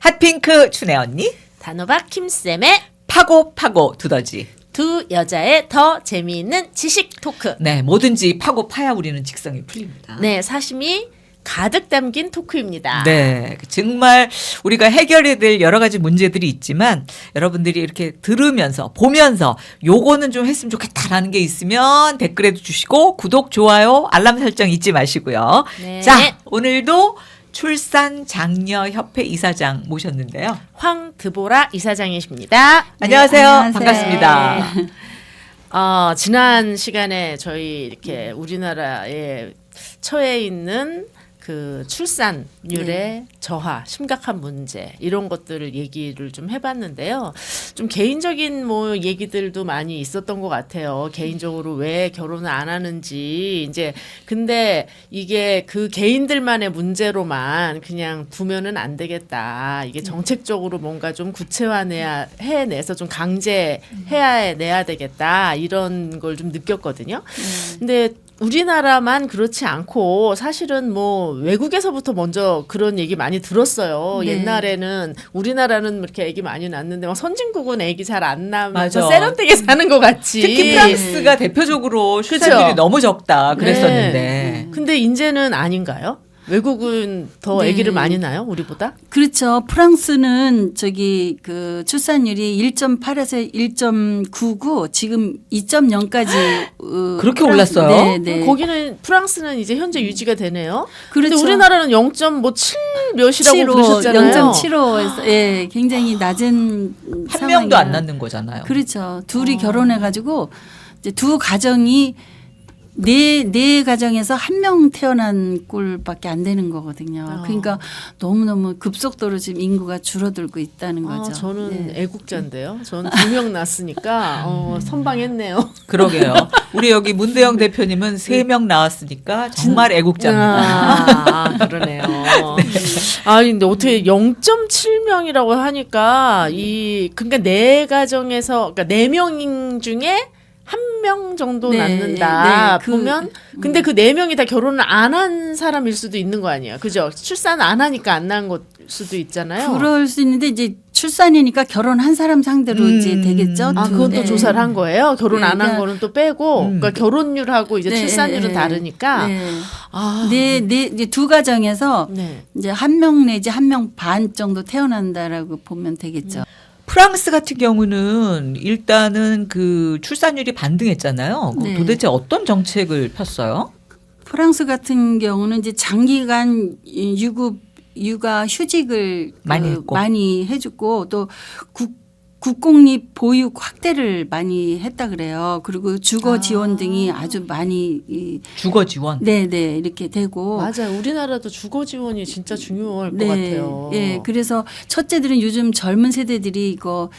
핫핑크 춘혜 언니, 단호박 김쌤의 파고 파고 두더지. 두 여자의 더 재미있는 지식 토크. 네, 뭐든지 파고 파야 우리는 직성이 풀립니다. 네, 사심이 가득 담긴 토크입니다. 네, 정말 우리가 해결해야 될 여러 가지 문제들이 있지만 여러분들이 이렇게 들으면서 보면서 요거는 좀 했으면 좋겠다라는 게 있으면 댓글에도 주시고 구독, 좋아요, 알람 설정 잊지 마시고요. 네. 자, 오늘도 출산 장려 협회 이사장 모셨는데요. 황드보라 이사장이십니다. 안녕하세요. 안녕하세요. 반갑습니다. 지난 시간에 저희 이렇게 우리나라에 처해 있는 그 출산율의 저하, 심각한 문제 이런 것들을 얘기를 좀 해봤는데요. 좀 개인적인 뭐 얘기들도 많이 있었던 것 같아요. 개인적으로 왜 결혼을 안 하는지 이제 근데 이게 그 개인들만의 문제로만 그냥 두면은 안 되겠다. 이게 정책적으로 뭔가 좀 구체화해야 해내서 좀 강제해야 내야 되겠다 이런 걸 좀 느꼈거든요. 근데 우리나라만 그렇지 않고 사실은 뭐 외국에서부터 먼저 그런 얘기 많이 들었어요. 네. 옛날에는 우리나라는 이렇게 애기 많이 낳는데 막 선진국은 애기 잘 안 낳으면서 맞아. 세련되게 사는 것 같이. 특히 프랑스가 대표적으로 출산율이 그쵸? 너무 적다 그랬었는데. 네. 근데 이제는 아닌가요? 외국은 더 네. 아기를 많이 낳아요, 우리보다? 그렇죠. 프랑스는 저기 그 출산율이 1.8에서 1.9고 지금 2.0까지 그렇게 올랐어요? 네, 네. 거기는 프랑스는 이제 현재 유지가 되네요. 그렇죠. 근데 우리나라는 0.7 몇이라고 7호, 그러셨잖아요. 0.75에서 예, 굉장히 낮은 한 명도 안 상황이라. 낳는 거잖아요. 그렇죠. 둘이 결혼해 가지고 이제 두 가정이 네 가정에서 한 명 태어난 꼴밖에 안 되는 거거든요. 그러니까 너무너무 급속도로 지금 인구가 줄어들고 있다는 거죠. 저는 네. 애국자인데요. 저는 2명 낳았으니까 선방했네요. 그러게요. 우리 여기 문대영 대표님은 3명 나왔으니까 정말 애국자입니다. 그러네요. 근데 어떻게 0.7명이라고 하니까 그러니까 네 가정에서 그러니까 4명 중에 1명 정도 네, 낳는다 네, 보면 근데 그 4명이 다 결혼을 안 한 사람일 수도 있는 거 아니에요. 그죠? 출산 안 하니까 안 낳은 것 수도 있잖아요. 그럴 수 있는데 이제 출산이니까 결혼한 사람 상대로 이제 되겠죠. 그건 또 네. 조사를 한 거예요. 결혼 네, 안 한 그러니까 거는 또 빼고 그러니까 결혼율하고 이제 네, 출산율은 네, 다르니까 이제 두 가정에서 네. 이제 1명 내지 1명 반 정도 태어난다라고 보면 되겠죠. 프랑스 같은 경우는 일단은 그 출산율이 반등했잖아요. 네. 도대체 어떤 정책을 폈어요? 프랑스 같은 경우는 이제 장기간 육아 휴직을 많이 했고. 많이 해주고 또 국공립 보육 확대를 많이 했다 그래요. 그리고 주거 지원 등이 아주 많이 주거 지원. 네네 이렇게 되고 맞아요. 우리나라도 주거 지원이 진짜 중요할 것 네, 같아요. 예, 그래서 첫째들은 요즘 젊은 세대들이 이거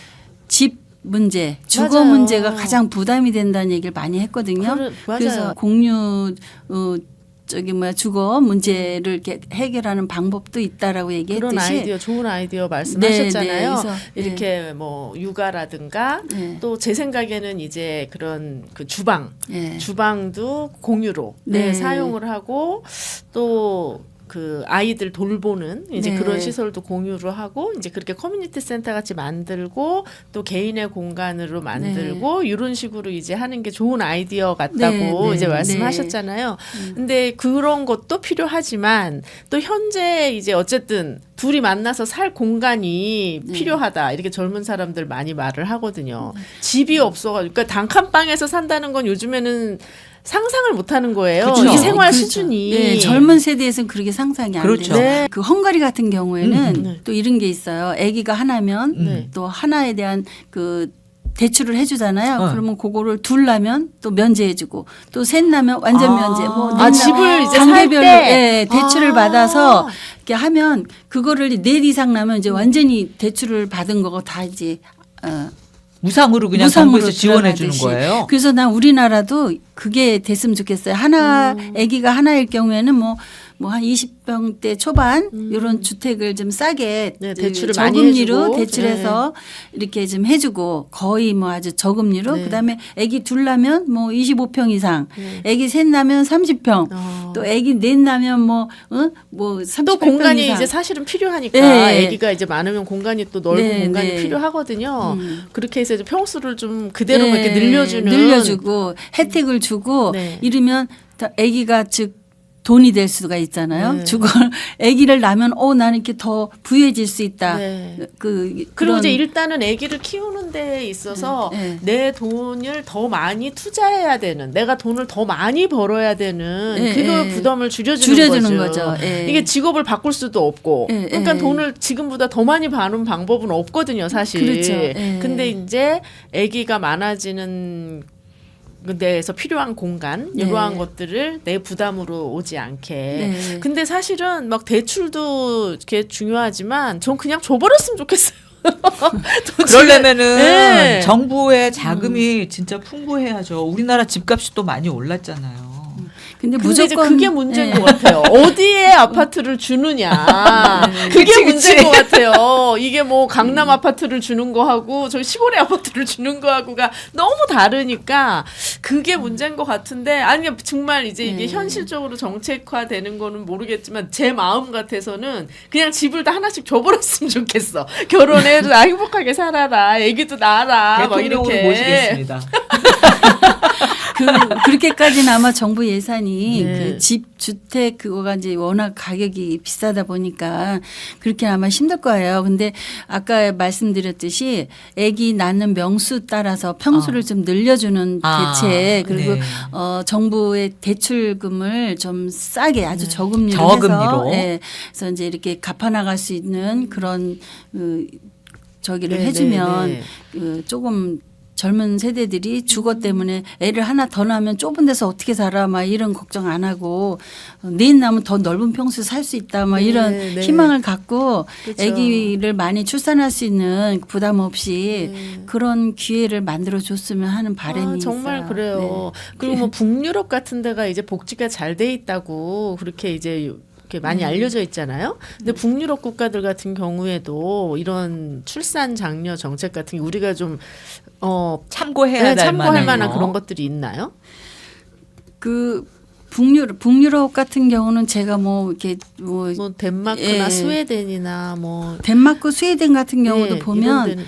집 문제, 주거 맞아요. 문제가 가장 부담이 된다는 얘기를 많이 했거든요. 맞아요. 그래서 공유 주거 문제를 이렇게 해결하는 방법도 있다라고 그런 얘기했듯이 아이디어 좋은 아이디어 말씀하셨잖아요. 네, 그래서, 이렇게 뭐 육아라든가 네. 또 제 생각에는 이제 그런 그 주방도 공유로 네. 사용을 하고 또 그 아이들 돌보는 이제 네. 그런 시설도 공유로 하고 이제 그렇게 커뮤니티 센터 같이 만들고 또 개인의 공간으로 만들고 이런 식으로 이제 하는 게 좋은 아이디어 같다고 네, 이제 네, 말씀하셨잖아요. 근데 그런 것도 필요하지만 또 현재 이제 어쨌든 둘이 만나서 살 공간이 필요하다 이렇게 젊은 사람들 많이 말을 하거든요. 집이 없어가지고 그러니까 단칸방에서 산다는 건 요즘에는 상상을 못하는 거예요. 그렇죠. 이 생활 그렇죠. 수준이 네, 젊은 세대에서는 그렇게 상상이 안 그렇죠. 돼요. 네. 그 헝가리 같은 경우에는 네. 또 이런 게 있어요. 아기가 하나면 네. 또 하나에 대한 그 대출을 해주잖아요. 그러면 그거를 둘 나면 또 면제해주고 또 셋 나면 완전 면제. 집을 이제 살 단계별로 때? 대출을 받아서 이렇게 하면 그거를 넷 이상 나면 이제 완전히 대출을 받은 거고 다 이제 무상으로 그냥 무상으로 정부에서 지원해 주는 들어가듯이. 거예요. 그래서 난 우리나라도 그게 됐으면 좋겠어요. 아기가 하나일 경우에는 뭐 뭐 한 20평대 초반 이런 주택을 좀 싸게 네, 그 대출을 많이 저금리로 해주고. 대출해서 이렇게 좀 해주고 거의 뭐 아주 저금리로 네. 그다음에 아기 둘 나면 뭐 25평 이상, 아기 셋 나면 30평, 또 아기 넷 나면 뭐 38평 또 공간이 이상. 이제 사실은 필요하니까 네. 아기가 이제 많으면 공간이 또 넓은 네, 공간이 네. 필요하거든요. 그렇게 해서 이제 평수를 좀 그대로 이렇게 늘려주는 늘려주고 혜택을 주고 네. 이러면 아기가 즉 돈이 될 수가 있잖아요. 네. 주거 아기를 낳으면 나는 이렇게 더 부유해질 수 있다. 네. 그리고 그리고 이제 일단은 아기를 키우는 데 있어서 네. 내 돈을 더 많이 투자해야 되는, 내가 돈을 더 많이 벌어야 되는 네, 그 네. 부담을 줄여주는 거죠. 네. 이게 직업을 바꿀 수도 없고, 네, 그러니까 네. 돈을 지금보다 더 많이 버는 방법은 없거든요, 사실. 그렇죠. 네. 근데 이제 아기가 많아지는 데에서 필요한 공간 네. 이러한 것들을 내 부담으로 오지 않게. 네. 근데 사실은 막 대출도 이렇게 중요하지만 전 그냥 줘버렸으면 좋겠어요. 그러려면은 네. 정부의 자금이 진짜 풍부해야죠. 우리나라 집값이 또 많이 올랐잖아요. 근데 근데 이제 무조건 그게 문제인 네. 것 같아요. 어디에 아파트를 주느냐. 그게 그치, 문제인 그치. 것 같아요. 이게 뭐 강남 아파트를 주는 거하고 저희 시골의 아파트를 주는 거하고가 너무 다르니까 그게 문제인 것 같은데, 아니 정말 이제 이게 현실적으로 정책화되는 거는 모르겠지만 제 마음 같아서는 그냥 집을 다 하나씩 줘버렸으면 좋겠어. 결혼해도 나 행복하게 살아라. 애기도 낳아라. 막 대통령으로 이렇게. 모시겠습니다. 그렇게까지는 아마 정부 예산이 네. 그 집 주택 그거가 이제 워낙 가격이 비싸다 보니까 그렇게 아마 힘들 거예요. 근데 아까 말씀드렸듯이 아기 낳는 명수 따라서 평수를 좀 늘려주는 대책, 그리고 네. 정부의 대출금을 좀 싸게 아주 저금리로 저금리로. 해서 그래서 이제 이렇게 갚아나갈 수 있는 그런 저기를 네, 해주면 네, 네. 조금 젊은 세대들이 주거 때문에 애를 하나 더 낳으면 좁은 데서 어떻게 살아 막 이런 걱정 안 하고 넷 낳으면 더 넓은 평수 살 수 있다 막 네, 이런 네. 희망을 갖고 그렇죠. 아기를 많이 출산할 수 있는 부담 없이 네. 그런 기회를 만들어 줬으면 하는 바람이 정말 있어요. 그래요. 네. 그리고 뭐 북유럽 같은 데가 이제 복지가 잘 돼 있다고 그렇게 이제 이렇게 많이 알려져 있잖아요. 근데 북유럽 국가들 같은 경우에도 이런 출산 장려 정책 같은 게 우리가 좀 참고해야 될 참고할 만한 만한 거. 그런 것들이 있나요? 그 북유럽 같은 경우는 제가 뭐 이렇게 뭐 뭐 덴마크나 예. 스웨덴이나 뭐 덴마크, 스웨덴 같은 경우도 네, 보면 이런 데는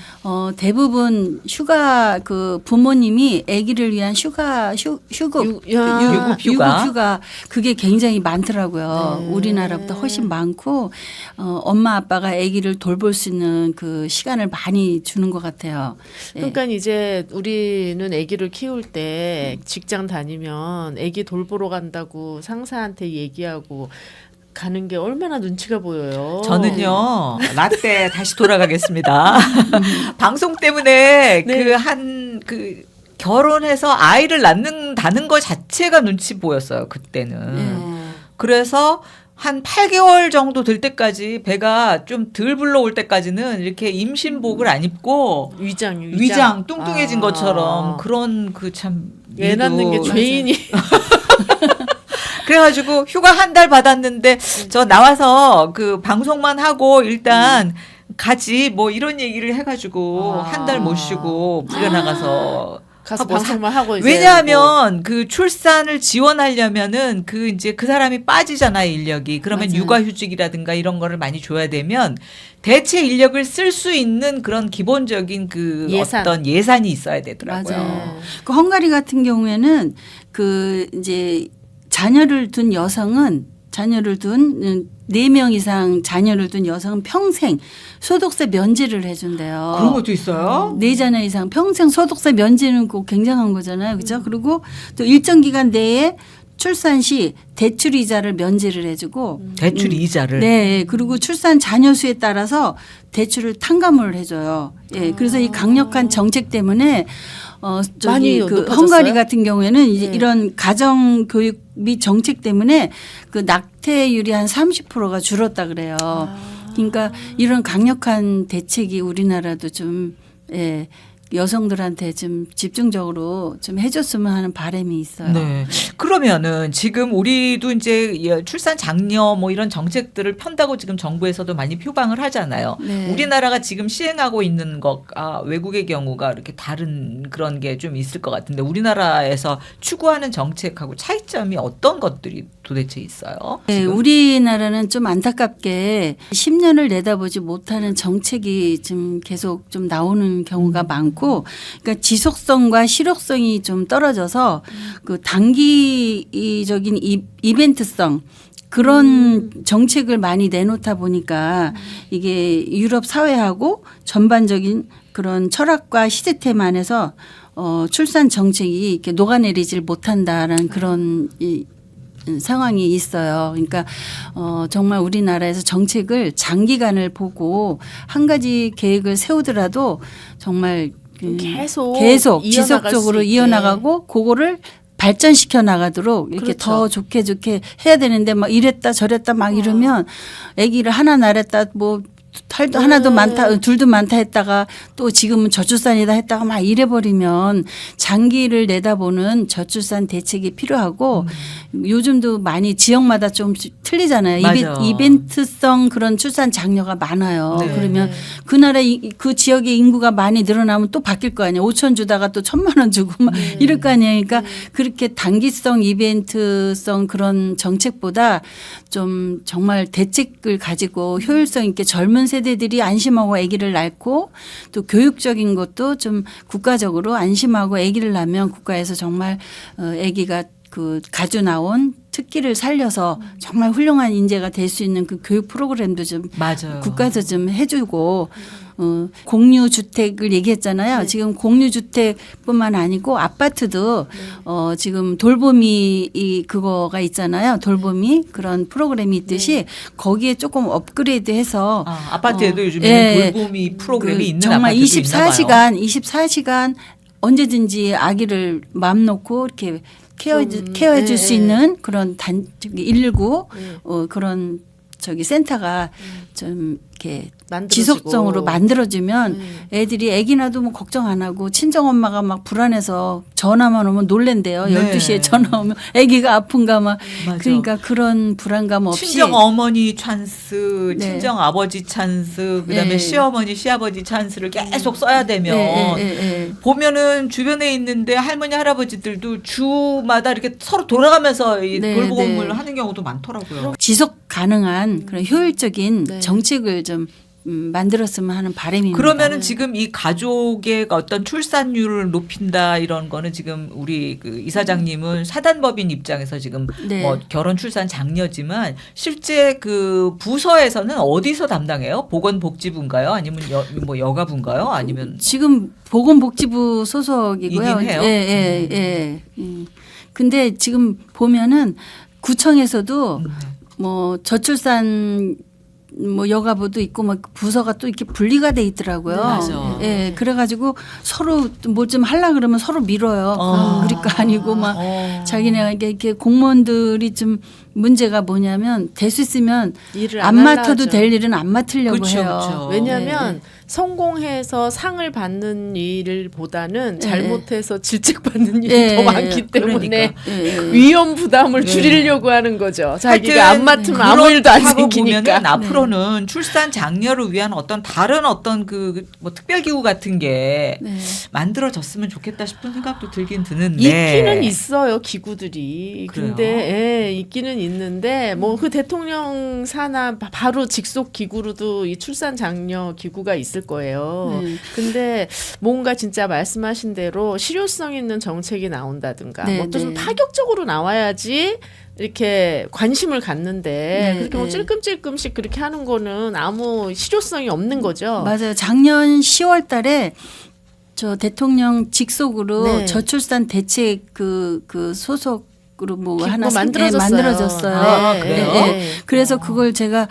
대부분 휴가 그 부모님이 아기를 위한 휴급 유급 휴가. 그게 굉장히 많더라고요. 네. 우리나라보다 훨씬 많고 엄마 아빠가 아기를 돌볼 수 있는 그 시간을 많이 주는 것 같아요. 예. 그러니까 이제 우리는 아기를 키울 때 직장 다니면 아기 돌보러 간다고 상사한테 얘기하고 가는 게 얼마나 눈치가 보여요. 저는요 라떼 다시 돌아가겠습니다. 방송 때문에 네. 결혼해서 아이를 낳는다는 것 자체가 눈치 보였어요 그때는. 그래서 한 8개월 정도 될 때까지 배가 좀 덜 불러올 때까지는 이렇게 임신복을 안 입고 위장 뚱뚱해진 것처럼 그런 참 애 낳는 게 죄인이. 그래가지고 휴가 한 달 받았는데 저 나와서 그 방송만 하고 일단 가지 뭐 이런 얘기를 해가지고 한 달 못 쉬고 불려 나가서 가서 하고 방송만 하고 이제 왜냐하면 그 출산을 지원하려면은 그 이제 그 사람이 빠지잖아요 인력이. 그러면 맞아요. 육아휴직이라든가 이런 거를 많이 줘야 되면 대체 인력을 쓸 수 있는 그런 기본적인 그 예산. 어떤 예산이 있어야 되더라고요. 맞아요. 그 헝가리 같은 경우에는 그 이제 자녀를 둔 4명 이상 자녀를 둔 여성은 평생 소득세 면제를 해준대요. 그런 것도 있어요? 4자녀 이상 평생 소득세 면제는 꼭 굉장한 거잖아요. 그렇죠? 그리고 또 일정 기간 내에 출산 시 대출 이자를 면제를 해주고 대출 이자를. 네. 그리고 출산 자녀 수에 따라서 대출을 탕감을 해줘요. 예. 그래서 이 강력한 정책 때문에 많이 그 높아졌어요? 헝가리 같은 경우에는 이제 네. 이런 가정 교육 및 정책 때문에 그 낙태율이 한 30%가 줄었다 그래요. 그러니까 이런 강력한 대책이 우리나라도 좀 여성들한테 좀 집중적으로 좀 해줬으면 하는 바람이 있어요. 네. 그러면은 지금 우리도 이제 출산 장려 뭐 이런 정책들을 편다고 지금 정부에서도 많이 표방을 하잖아요. 네. 우리나라가 지금 시행하고 있는 것과 외국의 경우가 이렇게 다른 그런 게 좀 있을 것 같은데 우리나라에서 추구하는 정책하고 차이점이 어떤 것들이 도대체 있어요? 네, 지금? 우리나라는 좀 안타깝게 10년을 내다보지 못하는 정책이 좀 계속 좀 나오는 경우가 많고, 그러니까 지속성과 실효성이 좀 떨어져서 그 단기적인 이벤트성 그런 정책을 많이 내놓다 보니까 이게 유럽 사회하고 전반적인 그런 철학과 시스템 안에서 출산 정책이 이렇게 녹아내리질 못한다라는 그런 상황이 있어요. 그러니까 정말 우리나라에서 정책을 장기간을 보고 한 가지 계획을 세우더라도 정말 계속 이어나갈 지속적으로 수 있게. 이어나가고 그거를 발전시켜 나가도록 이렇게 그렇죠. 더 좋게 해야 되는데 막 이랬다 저랬다 막 이러면 아기를 하나 낳았다 뭐 하나도 많다 둘도 많다 했다가 또 지금은 저출산이다 했다가 막 이래버리면 장기를 내다보는 저출산 대책이 필요하고 요즘도 많이 지역마다 좀 틀리잖아요. 맞아. 이벤트성 그런 출산 장려가 많아요. 네. 그러면 그 나라 그 지역의 인구가 많이 늘어나면 또 바뀔 거 아니에요. 5천 주다가 또 1,000만 원 주고 막 이럴 거 아니에요. 그러니까 그렇게 단기성 이벤트성 그런 정책보다 좀 정말 대책을 가지고 효율성 있게 젊은 세대들이 안심하고 아기를 낳고 또 교육적인 것도 좀 국가적으로 안심하고 아기를 낳으면 국가에서 정말 아기가 그 가져 나온 특기를 살려서 정말 훌륭한 인재가 될 수 있는 그 교육 프로그램도 좀 맞아요. 국가에서 좀 해주고 공유 주택을 얘기했잖아요. 네. 지금 공유 주택뿐만 아니고 아파트도 지금 돌보미 그거가 있잖아요. 돌보미 그런 프로그램이 있듯이 거기에 조금 업그레이드해서 아파트에도 요즘에 돌보미 프로그램이 있는 정말 아파트도 있나 봐요. 24시간 언제든지 아기를 마음 놓고 이렇게 케어해 줄 수 네. 있는 그런 119 그런 센터가 좀 이렇게 만들어지고. 지속적으로 만들어지면 애들이 애기 나도 뭐 걱정 안 하고 친정 엄마가 막 불안해서 전화만 오면 놀랜대요. 네. 12시에 전화 오면 애기가 아픈가 막 맞아. 그러니까 그런 불안감 없이 친정 어머니 찬스, 네. 친정 아버지 찬스, 그다음에 네. 시어머니, 시아버지 찬스를 계속 써야 되면 보면은 주변에 있는데 할머니, 할아버지들도 주마다 이렇게 서로 돌아가면서 이 네, 돌봄을 네. 하는 경우도 많더라고요. 지속 가능한 그런 효율적인 네. 정책을 좀 만들었으면 하는 바람입니다. 그러면은 지금 이 가족의 어떤 출산율을 높인다 이런 거는 지금 우리 그 이사장님은 사단법인 입장에서 지금 네. 뭐 결혼 출산 장려지만 실제 그 부서에서는 어디서 담당해요? 보건복지부인가요? 아니면 뭐 여가부인가요? 아니면 지금 보건복지부 소속이고요. 이긴 해요? 예. 근데 지금 보면은 구청에서도 뭐 저출산 뭐 여가부도 있고 뭐 부서가 또 이렇게 분리가 돼 있더라고요. 네, 맞아. 예, 그래가지고 서로 뭐 좀 하려 그러면 서로 밀어요. 우리 거 아니고 막 자기네가 이렇게 공무원들이 좀 문제가 뭐냐면 될 수 있으면 일을 안 안 맡아도 하려고 될 일은 안 맡으려고 그쵸, 해요. 그쵸. 왜냐하면 네. 성공해서 상을 받는 일보다는 네. 잘못해서 질책받는 일이 네. 더 많기 때문에 그러니까. 예. 위험 부담을 네. 줄이려고 하는 거죠. 자기가 하여튼 안 맡으면 아무 일도 안 그렇다고 생기니까. 보면은 앞으로는 출산 장려를 위한 어떤 다른 어떤 그 뭐 특별기구 같은 게 네. 만들어졌으면 좋겠다 싶은 생각도 들긴 드는데 있기는 있어요 기구들이. 그래요? 근데 있기는 있는데 뭐 그 대통령 산하 바로 직속 기구로도 이 출산 장려 기구가 있을 거예요. 네. 근데 뭔가 진짜 말씀하신 대로 실효성 있는 정책이 나온다든가 네, 뭐 또 좀 네. 파격적으로 나와야지 이렇게 관심을 갖는데 네, 그렇게 뭐 네. 찔끔찔끔씩 그렇게 하는 거는 아무 실효성이 없는 거죠. 맞아요. 작년 10월 달에 저 대통령 직속으로 네. 저출산 대책 그 소속으로 뭐 기구가 하나 만들어졌어요. 만들어졌어요. 아, 그래요? 그래서 그걸 제가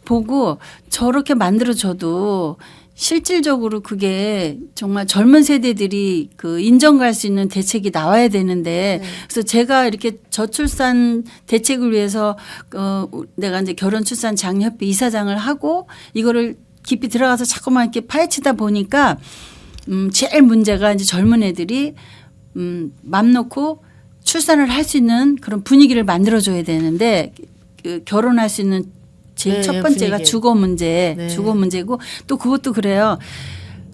보고 저렇게 만들어져도 실질적으로 그게 정말 젊은 세대들이 그 인정갈 수 있는 대책이 나와야 되는데 그래서 제가 이렇게 저출산 대책을 위해서 내가 이제 결혼 출산 장려협회 이사장을 하고 이거를 깊이 들어가서 자꾸만 이렇게 파헤치다 보니까 제일 문제가 이제 젊은 애들이 맘 놓고 출산을 할 수 있는 그런 분위기를 만들어줘야 되는데 그 결혼할 수 있는 제일 네, 첫 번째가 분위기. 주거 문제, 네. 주거 문제고 또 그것도 그래요.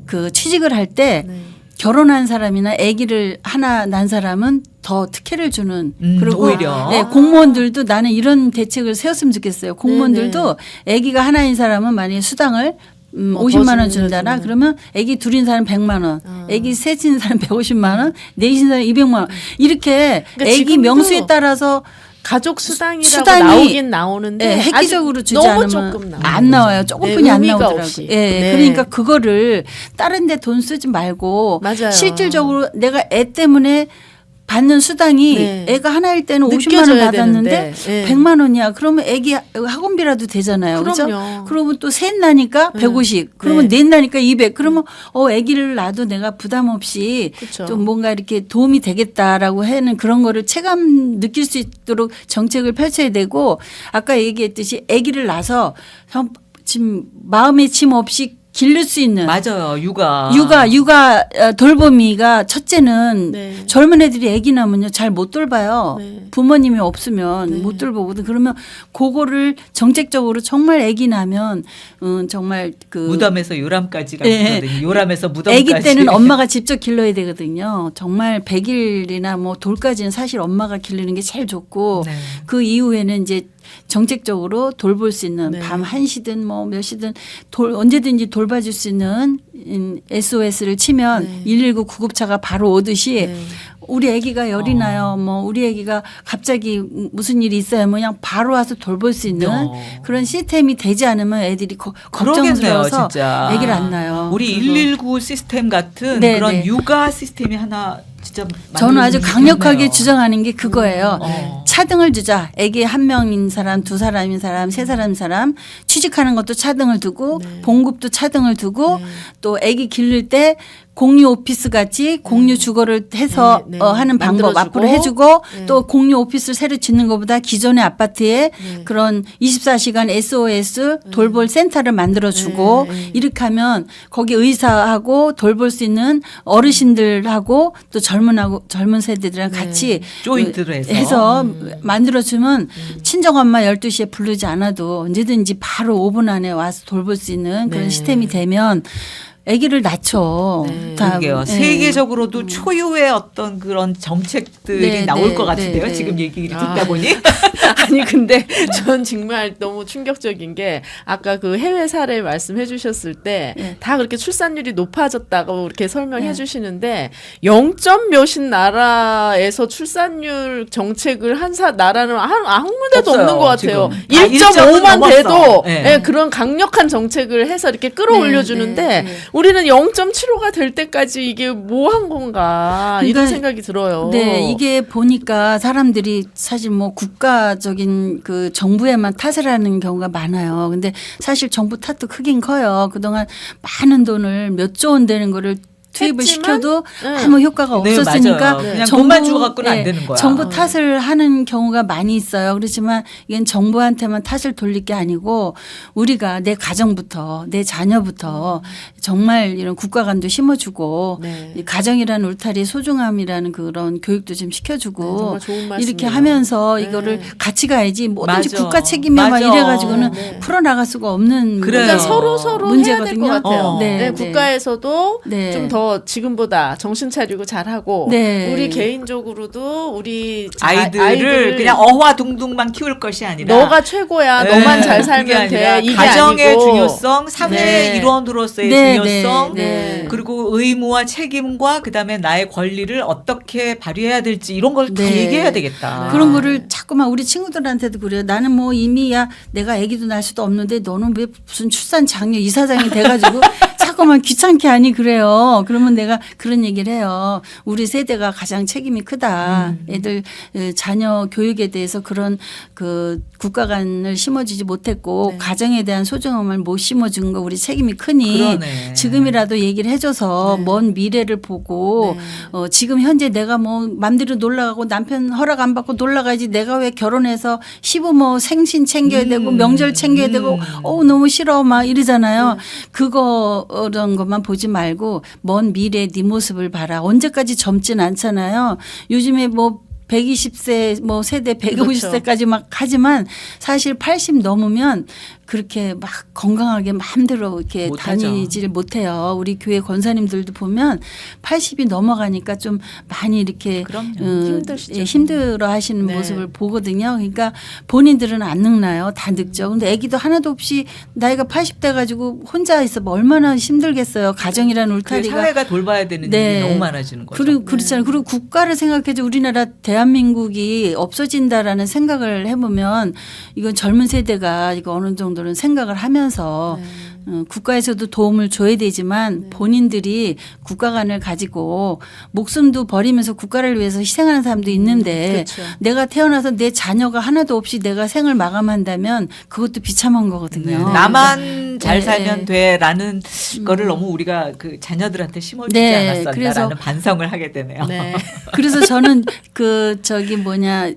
그 취직을 할 때 네. 결혼한 사람이나 아기를 하나 낳은 사람은 더 특혜를 주는 그리고 오히려. 네, 공무원들도 나는 이런 대책을 세웠으면 좋겠어요. 공무원들도 아기가 하나인 사람은 만약에 수당을 50만 원 준다라 주는. 그러면 아기 둘인 사람 100만 원, 아기 셋인 사람 150만 원, 넷인 사람 200만 원 이렇게 그러니까 아기 지금도 명수에 따라서 가족 수당이라고 수당이 나오긴 나오는데 예, 획기적으로 아직 주지 너무 않으면 조금 나와요. 안 나와요. 조금뿐이 네, 안 의미가 나오더라고요. 없이. 예, 네. 그러니까 그거를 다른 데 돈 쓰지 말고 맞아요. 실질적으로 내가 애 때문에 받는 수당이 네. 애가 하나일 때는 50만 원 느껴져야 받았는데 되는데. 네. 100만 원이야. 그러면 애기 학원비라도 되잖아요. 그렇죠? 그럼요. 그러면 또 셋 나니까 150. 그러면 네. 넷 나니까 200. 그러면 애기를 낳아도 내가 부담 없이 그쵸. 좀 뭔가 이렇게 도움이 되겠다라고 하는 그런 거를 체감 느낄 수 있도록 정책을 펼쳐야 되고 아까 얘기했듯이 아기를 낳아서 지금 마음의 짐 없이 기를 수 있는 맞아요. 육아. 육아 돌보미가 첫째는 네. 젊은 애들이 아기 낳으면요 잘 못 돌봐요. 네. 부모님이 없으면 네. 못 돌보거든. 그러면 그거를 정책적으로 정말 아기 낳으면 정말 그 무덤에서 요람까지라고 네. 그러거든요. 요람에서 무덤까지. 아기 때는 엄마가 직접 길러야 되거든요. 정말 100일이나 뭐 돌까지는 사실 엄마가 기르는 게 제일 좋고 네. 그 이후에는 이제 정책적으로 돌볼 수 있는 네. 밤 1시든 뭐 몇 시든 언제든지 돌봐줄 수 있는 SOS를 치면 네. 119 구급차가 바로 오듯이 네. 우리 아기가 열이 나요. 뭐 우리 아기가 갑자기 무슨 일이 있어요. 뭐 그냥 바로 와서 돌볼 수 있는 그런 시스템이 되지 않으면 애들이 그러겠네요, 걱정스러워서 진짜. 아기를 안 낳아요. 우리 그리고 119 시스템 같은 네, 그런 네. 육아 시스템이 하나 진짜 저는 아주 만들어지면 강력하게 좋겠네요. 주장하는 게 그거예요. 어. 차등을 주자. 애기 한 명인 사람, 두 사람인 사람, 세 사람인 사람 취직하는 것도 차등을 두고 봉급도 차등을 두고 또 애기 기를 때 공유 오피스 같이 공유 주거를 해서 네, 네. 하는 방법 만들어주고. 앞으로 해주고 또 공유 오피스를 새로 짓는 것보다 기존의 아파트에 그런 24시간 SOS 돌볼 센터를 만들어주고 네. 이렇게 하면 거기 의사하고 돌볼 수 있는 어르신들하고 또 젊은 세대들이랑 같이 조인트를 해서. 만들어주면 친정엄마 12시에 부르지 않아도 언제든지 바로 5분 안에 와서 돌볼 수 있는 그런 네. 시스템이 되면 아기를 낳죠. 네. 그러게요. 네. 세계적으로도 초유의 어떤 그런 정책들이 네, 나올 네, 것 같은데요. 네, 네. 지금 얘기를 듣다 아. 보니. 아니 근데 전 정말 너무 충격적인 게 아까 그 해외 사례 말씀해 주셨을 때 다 그렇게 출산율이 높아졌다고 이렇게 설명해 네. 주시는데 0점 몇인 나라에서 출산율 정책을 한 나라는 아무 데도 없어요, 없는 것 같아요. 지금. 다 1.5만 1.5 돼도 넘었어. 네. 예, 그런 강력한 정책을 해서 이렇게 끌어올려 주는데 네, 네. 우리는 0.75가 될 때까지 이게 뭐 한 건가 이런 그러니까 생각이 들어요. 네, 이게 보니까 사람들이 사실 뭐 국가적인 그 정부에만 탓을 하는 경우가 많아요. 근데 사실 정부 탓도 크긴 커요. 그동안 많은 돈을 몇 조 원 되는 거를 투입을 했지만, 시켜도 네. 아무 효과가 네, 없었으니까 맞아요. 그냥 돈만 주고 갖고는 안 되는 거야. 정부 탓을 하는 경우가 많이 있어요. 그렇지만 이건 정부한테만 탓을 돌릴 게 아니고 우리가 내 가정부터 내 자녀부터 정말 이런 국가관도 심어주고 네. 이 가정이라는 울타리의 소중함이라는 그런 교육도 좀 시켜주고 네, 정말 좋은 이렇게 말씀이에요. 하면서 네. 이거를 같이 가야지 뭐든지 맞아. 국가 책임이야 막 맞아. 이래가지고는 네. 풀어나갈 수가 없는 그래요. 그러니까 서로 해야 될 것 문제거든요. 같아요. 네, 네, 네. 국가에서도 네. 좀 더 지금보다 정신 차리고 잘하고 네. 우리 개인적으로도 우리 아이들을 그냥 어화둥둥만 키울 것이 아니라 너가 최고야. 네, 너만 잘 그게 살면 아니라 돼. 이게 가정의 아니고. 중요성, 사회의 네. 일원으로서의 네, 중요성, 네, 네. 그리고 의무와 책임과 그다음에 나의 권리를 어떻게 발휘해야 될지 이런 걸 다 네. 얘기해야 되겠다. 그런 거를 자꾸만 우리 친구들한테도 그래요. 나는 뭐 이미 야 내가 아기도 낳을 수도 없는데 너는 왜 무슨 출산 장려 이사장이 돼가지고 자꾸만 귀찮게 하니 그래요. 그러면 내가 그런 얘기를 해요. 우리 세대가 가장 책임이 크다. 애들 자녀 교육에 대해서 그런 그 국가관을 심어주지 못했고 네. 가정에 대한 소중함을 못 심어준 거 우리 책임이 크니 그러네. 지금이라도 얘기를 해줘서 네. 먼 미래를 보고 네. 지금 현재 내가 뭐 맘대로 놀러 가고 남편 허락 안 받고 놀러 가야지 내가 왜 결혼해서 시부모 생신 챙겨야 되고 명절 챙겨야 되고 너무 싫어 막 이러잖아요. 그거를 그런 것만 보지 말고 먼 미래의 네 모습을 봐라. 언제까지 젊진 않잖아요. 요즘에 뭐 120세 뭐 세대 150세까지 막 하지만 사실 80 넘으면 그렇게 막 건강하게 마음대로 이렇게 못하죠. 다니지를 못해요. 우리 교회 권사님들도 보면 80이 넘어가니까 좀 많이 이렇게 그럼요. 힘드시죠. 힘들어 하시는 네. 모습을 보거든요. 그러니까 본인들은 안 늙나요? 다 늙죠. 근데 아기도 하나도 없이 나이가 80대 가지고 혼자 있으면 얼마나 힘들겠어요. 가정이라는 그 울타리가. 사회가 돌봐야 되는 네. 일이 너무 많아지는 거죠. 그리고 그렇잖아요. 그리고 국가를 생각해도 우리나라 대한민국이 없어진다라는 생각을 해보면 이건 젊은 세대가 이거 어느 정도는 생각을 하면서 국가에서도 도움을 줘야 되지만 본인들이 국가관을 가지고 목숨도 버리면서 국가를 위해서 희생하는 사람도 있는데 그렇죠. 내가 태어나서 내 자녀가 하나도 없이 내가 생을 마감한다면 그것도 비참한 거거든요. 네. 나만 잘 네. 살면 돼라는 거를 너무 우리가 그 자녀들한테 심어주지 네. 않았었나라는 그래서 반성을 하게 되네요. 네. 그래서 저는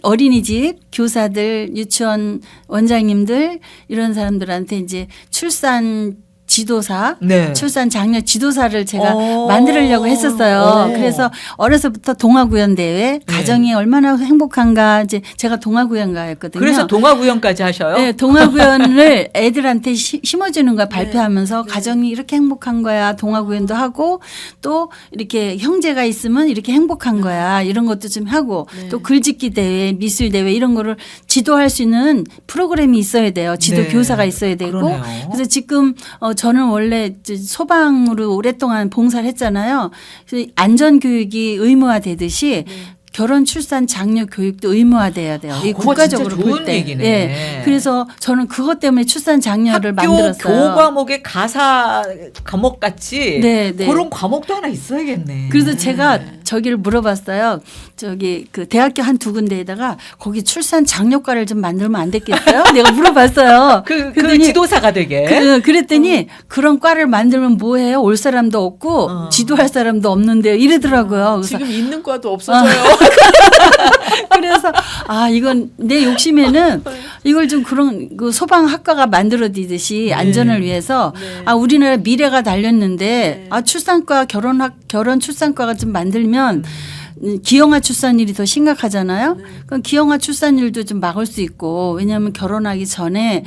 어린이집 교사들, 유치원 원장님들 이런 사람들한테 이제 출산 지도사, 네. 출산 장려 지도사를 제가 오. 만들려고 했었어요. 오. 그래서 어려서부터 동화구연 대회, 가정이 얼마나 행복한가 이제 제가 동화구연가였거든요. 그래서 동화구연까지 하셔요? 네, 동화구연을 애들한테 심어주는 걸 발표하면서 가정이 이렇게 행복한 거야. 동화구연도 하고 또 이렇게 형제가 있으면 이렇게 행복한 거야. 이런 것도 좀 하고 또 글짓기 대회, 미술 대회 이런 거를 지도할 수 있는 프로그램이 있어야 돼요. 지도 네. 교사가 있어야 되고. 그러네요. 그래서 지금 저는 원래 소방으로 오랫동안 봉사를 했잖아요. 그래서 안전교육이 의무화되듯이 결혼, 출산, 장려 교육도 의무화돼야 돼요. 이 그거 국가적으로 진짜 좋은 볼 때. 얘기네. 예. 그래서 저는 그것 때문에 출산 장려를 학교 만들었어요. 교과목의 가사 과목 같이 네, 네. 그런 과목도 하나 있어야겠네. 그래서 제가 저기를 물어봤어요. 저기 그 대학교 한 두 군데에다가 거기 출산 장려과를 좀 만들면 안 됐겠어요? 내가 물어봤어요. 그 그랬더니 지도사가 되게. 그랬더니 그런 과를 만들면 뭐해요? 올 사람도 없고 지도할 사람도 없는데요. 이러더라고요. 그래서 지금 있는 과도 없어져요. 그래서 이건 내 욕심에는 이걸 좀 그런 그 소방학과가 만들어지듯이 안전을 위해서 우리나라 미래가 달렸는데 출산과 결혼 출산과가 좀 만들면 기형아 출산율이 더 심각하잖아요. 그럼 기형아 출산율도 좀 막을 수 있고 왜냐하면 결혼하기 전에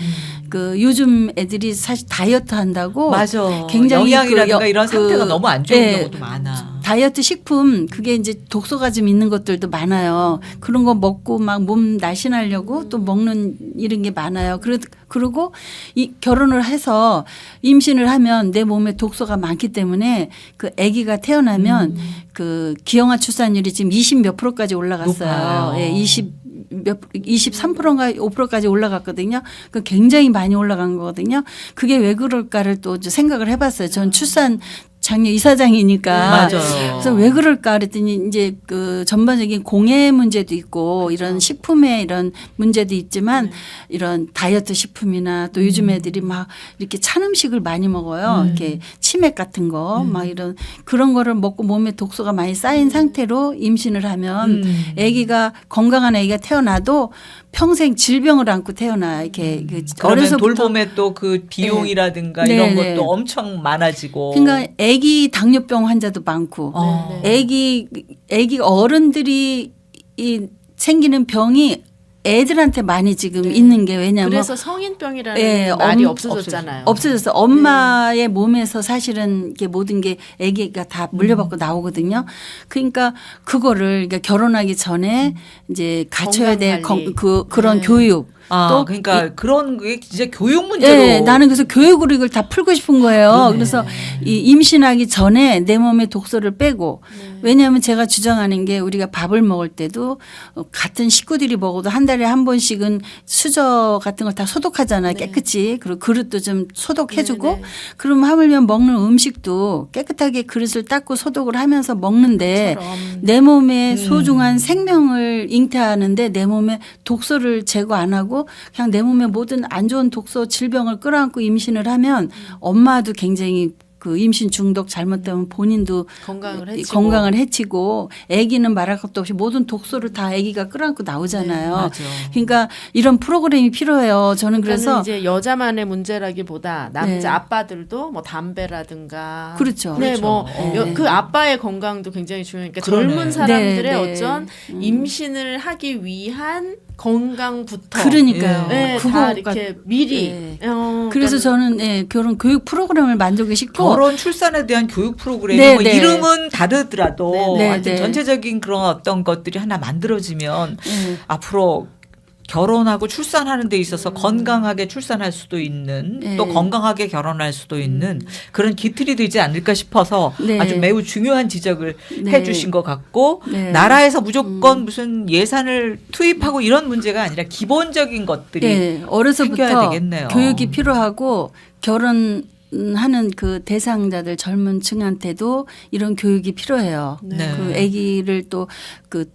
그 요즘 애들이 사실 다이어트 한다고 맞아. 굉장히 영양이라든가 이런 상태가 너무 안 좋은 네. 경우도 많아. 다이어트 식품 그게 이제 독소가 좀 있는 것들도 많아요. 그런 거 먹고 막 몸 날씬하려고 또 먹는 이런 게 많아요. 그리고 이 결혼을 해서 임신을 하면 내 몸에 독소가 많기 때문에 그 아기가 태어나면 그 기형아 출산율이 지금 20 몇 프로까지 올라갔어요. 높아요. 예, 23%인가 5%까지 올라갔거든요. 그 굉장히 많이 올라간 거거든요. 그게 왜 그럴까를 또 생각을 해봤어요. 전 출산 장려 이사장이니까. 맞아요. 그래서 왜 그럴까 그랬더니 이제 그 전반적인 공해 문제도 있고 이런 식품의 이런 문제도 있지만 이런 다이어트 식품이나 또 요즘 애들이 막 이렇게 찬 음식을 많이 먹어요. 이렇게 치맥 같은 거 막 이런 그런 거를 먹고 몸에 독소가 많이 쌓인 상태로 임신을 하면 아기가 건강한 아기가 태어나도 평생 질병을 안고 태어나 이렇게 그러면 어려서부터 돌봄에 또 그 비용이라든가 네. 이런 네, 것도 네. 엄청 많아지고. 그러니까 아기 당뇨병 환자도 많고 아기 어른들이 생기는 병이 애들한테 많이 지금 있는 게 왜냐하면 그래서 성인병이라는 말이 없어졌잖아요. 없어졌어. 엄마의 몸에서 사실은 이게 모든 게 아기가 다 물려받고 나오거든요. 그러니까 그거를 그러니까 결혼하기 전에 이제 갖춰야 될 건강관리. 그런 교육. 또 그러니까 그런 게 진짜 교육 문제로. 네, 나는 그래서 교육으로 이걸 다 풀고 싶은 거예요. 그래서 이 임신하기 전에 내 몸에 독소를 빼고 왜냐하면 제가 주장하는 게 우리가 밥을 먹을 때도 같은 식구들이 먹어도 한 달에 한 번씩은 수저 같은 걸 다 소독하잖아요. 깨끗이. 그리고 그릇도 좀 소독해주고 그럼 하물며 먹는 음식도 깨끗하게 그릇을 닦고 소독을 하면서 먹는데 내 몸에 소중한 생명을 잉태하는데 내 몸에 독소를 제거 안 하고 그냥 내 몸에 모든 안 좋은 독소 질병을 끌어안고 임신을 하면 엄마도 굉장히 그 임신 중독 잘못되면 본인도 건강을 해치고 해치고 아기는 말할 것도 없이 모든 독소를 다 아기가 끌어안고 나오잖아요. 맞아. 그러니까 이런 프로그램이 필요해요. 저는 그래서 그래서 이제 여자만의 문제라기보다 남자 네. 아빠들도 뭐 담배라든가 그렇죠. 네, 뭐 네. 그 아빠의 건강도 굉장히 중요하니까 그러네. 젊은 사람들의 네, 네. 어쩐 임신을 하기 위한 건강부터 그러니까요. 네, 다 그거가 이렇게 미리 네. 그러니까 그래서 저는 결혼 교육 프로그램을 만들고 싶고 결혼 출산에 대한 교육 프로그램이 네, 뭐 네. 이름은 다르더라도 네, 하여튼 네. 전체적인 그런 어떤 것들이 하나 만들어지면 네. 앞으로 결혼하고 출산하는 데 있어서 건강하게 출산할 수도 있는 네. 또 건강하게 결혼할 수도 있는 그런 기틀이 되지 않을까 싶어서 네. 아주 매우 중요한 지적을 네. 해 주신 것 같고 네. 나라에서 무조건 무슨 예산을 투입하고 이런 문제가 아니라 기본적인 것들이 네, 생겨야 어려서부터 되겠네요. 교육이 필요하고 결혼하는 그 대상자들 젊은 층한테도 이런 교육이 필요해요. 네. 그 아기를 또 그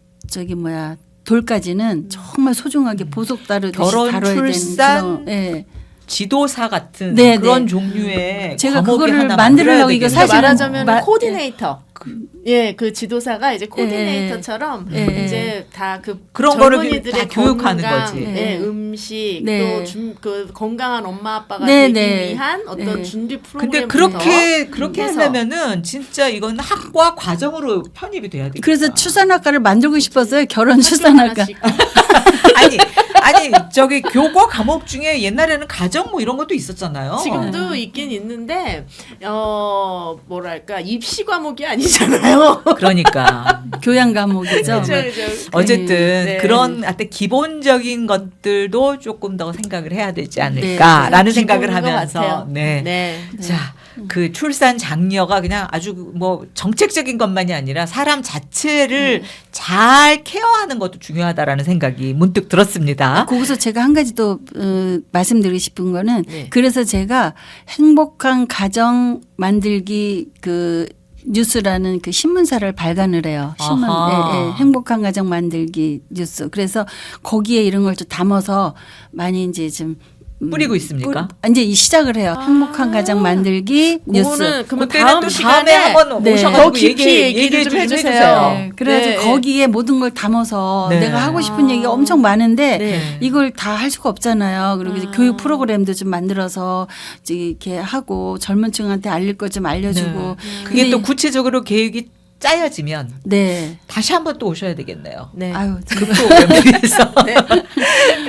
돌까지는 정말 소중하게 보석 다루듯이 결혼, 다뤄야 출산, 되는 그런, 예. 지도사 같은 네, 그런 네. 종류의 제가 과목이 그거를 하나 만들려고 만들어야 이거 되겠네요. 사실은 말하자면 마- 코디네이터. 예, 그 지도사가 이제 코디네이터처럼 네. 이제 다 그 그런 거를 젊은이들의 다 교육하는 건강, 거지. 예, 네. 음식 네. 또 그 건강한 엄마 아빠가 네, 되기 네. 위한 어떤 네. 준비 근데 프로그램 그렇게 하려면은 진짜 이건 학과 과정으로 편입이 돼야 되겠다. 그래서 출산학과를 만들고 싶었어요. 결혼 출산학과. 아니 저기 교과 과목 중에 옛날에는 가정 뭐 이런 것도 있었잖아요. 지금도 있긴 있는데 뭐랄까 입시 과목이 아니잖아요. 그러니까 교양 과목이죠. 그렇죠. 어쨌든 네. 그런 하여튼 기본적인 것들도 조금 더 생각을 해야 되지 네. 않을까라는 생각을 기본인 것 하면서 같아요. 네. 네. 자, 그 출산 장려가 그냥 아주 뭐 정책적인 것만이 아니라 사람 자체를 잘 케어하는 것도 중요하다라는 생각이 문득 들었습니다. 거기서 제가 한 가지 또 말씀드리고 싶은 거는 네. 그래서 제가 행복한 가정 만들기 그 뉴스라는 그 신문사를 발간을 해요. 신문, 아하. 예, 예, 행복한 가정 만들기 뉴스. 그래서 거기에 이런 걸 좀 담아서 많이 이제 좀 뿌리고 있습니까? 이제 이 시작을 해요. 행복한 가정 만들기 뉴스. 그거는 그러면 그때는 다음 또 시간에 한번 네. 오셔가지고 더 깊이 얘기를 좀 해주세요. 네, 그래가지고 네. 거기에 모든 걸 담아서 네. 내가 하고 싶은 얘기가 엄청 많은데 네. 이걸 다 할 수가 없잖아요. 그리고 이제 교육 프로그램도 좀 만들어서 이제 이렇게 하고 젊은 층한테 알릴 거 좀 알려주고. 그게 근데 또 구체적으로 계획이 짜여지면 네. 다시 한번 또 오셔야 되겠네요. 네. 아유, 그 프로그램을 위해서. 네.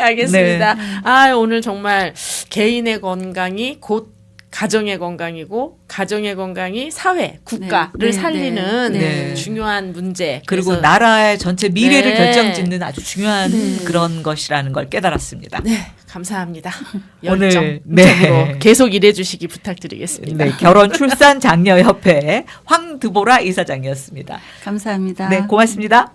알겠습니다. 아, 오늘 정말 개인의 건강이 곧 가정의 건강이고 가정의 건강이 사회, 국가를 네, 네, 살리는 네. 중요한 문제. 그리고 그래서 나라의 전체 미래를 네. 결정짓는 아주 중요한 네. 그런 것이라는 걸 깨달았습니다. 네, 감사합니다. 오늘, 열정적으로 네. 계속 일해주시기 부탁드리겠습니다. 네, 결혼 출산 장려협회 황드보라 이사장이었습니다. 감사합니다. 네, 고맙습니다.